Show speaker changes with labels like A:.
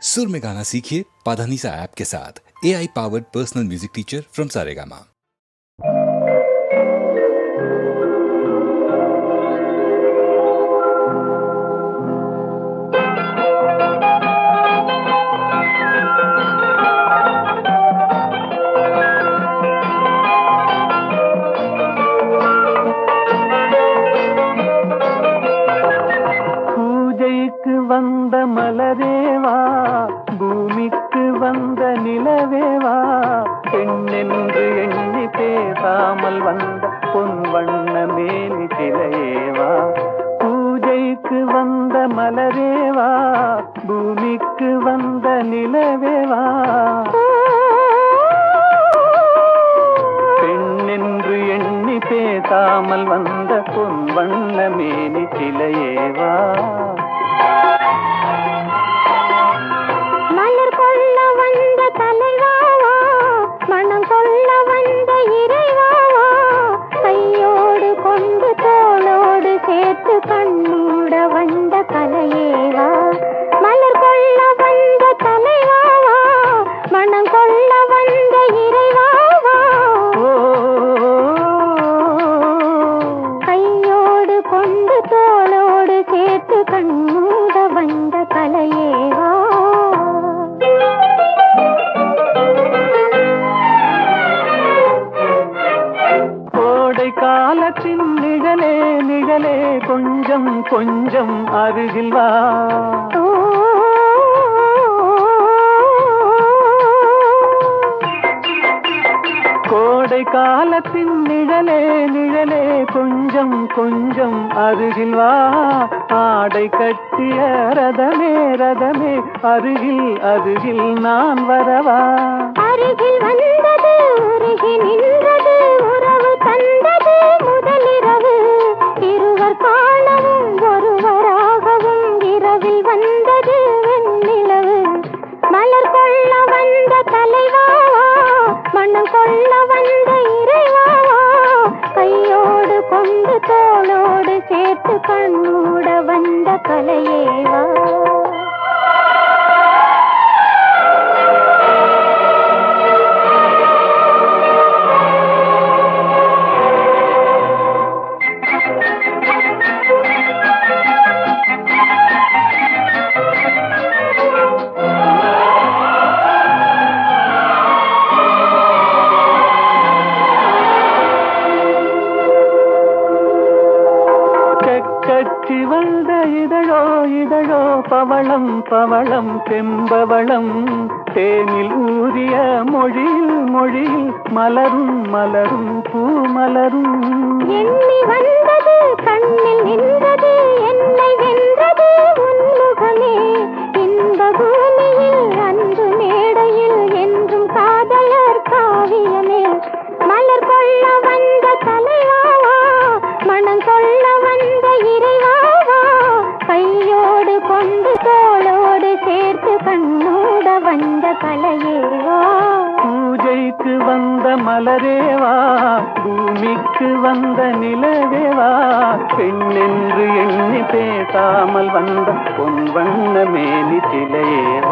A: सुर में गाना सीखिए पाधानीसा ऐप के साथ। AI powered personal music teacher from Saregama.
B: பூஜைக்கு வந்த மலரேவா, பூமிக்கு வந்த நிலவேவா, பெண்ணென்று எண்ணி பேசாமல் வந்த பொன் வண்ண மேனி சிலையேவா. பூஜைக்கு வந்த மலரேவா, பூமிக்கு வந்த நிலவேவா, பெண்ணென்று எண்ணி பேசாமல் வந்த பொன் வண்ண மேனி சிலையேவா.
C: மலர் கொள்ள வந்த தலைவாவா, மனம் கொள்ள வந்த இறைவாவா, கையோடு கொண்டு தோளோடு சேர்த்து கண்ணூட வந்த கலையேவா. மலர் கொள்ள வந்த தலைவாவா, மனம் கொள்ள வந்த இறைவாவா, கையோடு கொண்டு தோளோடு சேர்த்து கண்ணூட வந்த கலையேவா.
B: கோடை காலத்தின் நிழலே நிழலே கொஞ்சம் கொஞ்சம் அருகில் வா. கோடை காலத்தின் நிழலே நிழலே கொஞ்சம் கொஞ்சம் அருகில் வா. ஆடை கட்டிய ரதமே ரதமே அருகில் அருகில் நான் வரவா.
C: அருகில் வந்தது உருகி நின்றது உறவு தந்தது முதலிரவு. இருவர் காணவும் ஒருவராகவும் இரவில் வந்தது வெண்ணிலவு. மலர் கொள்ள வந்த தலைவாவா, மனம் கொள்ள வந்த இறைவாவா, கையோடு கொண்டு தோளோடு சேர்த்து கண்ணூட வந்த கலையேவா.
B: கச்சி வந்த இதழோ இதழோ பவளம் பவளம் செம்பவளம், தேனில் ஊறிய மொழியில் மொழியில் மலரும் மலரும் பூமலரும்.
C: எண்ணி வந்தது கண்ணில் நின்றது என்னை வென்றது உன்முகமே. இந்த பூமியில் அன்பு மேடையில் என்றும் காதலர் காவியமே. மலர் கொள்ள வந்த தலைவாவா, மனம் கொள்ள வந்த இறைவாவா, கையோடு கொண்டு தோளோடு சேர்த்து கண்ணூட வந்த கலையேவா.
B: பூஜைக்கு வந்த மலரேவா, பூமிக்கு வந்த நிலவேவா, பெண்ணென்று எண்ணி பேசாமல் வந்த பொன் வண்ண மேனி சிலையேவா.